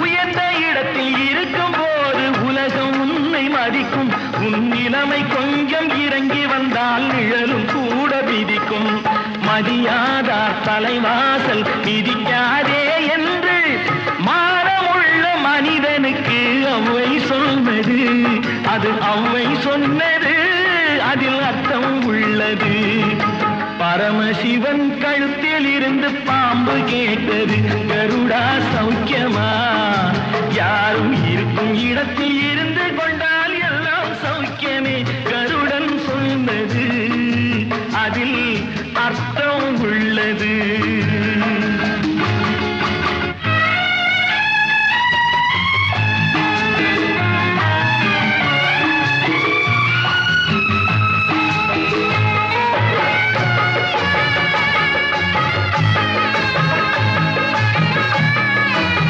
உயர்ந்த இடத்தில் இருக்கும் போது உலகம் உன்னை மதிக்கும். உன் நிலைமை கொஞ்சம் இறங்கி வந்தால் நிழலும் கூட விதிக்கும். மதியாதார் தலைவாசல் மிதிக்காதே என்று மானமுள்ள மனிதனுக்கு அவ்வை சொன்னது. அது அவ்வை சொன்னது, அதில் அர்த்தம் உள்ளது. பரமசிவன் கழுத்தில் இருந்து பாம்பு கேட்டது, கருடா சௌக்கியமா? யாரும் இருக்கும் இடத்தில்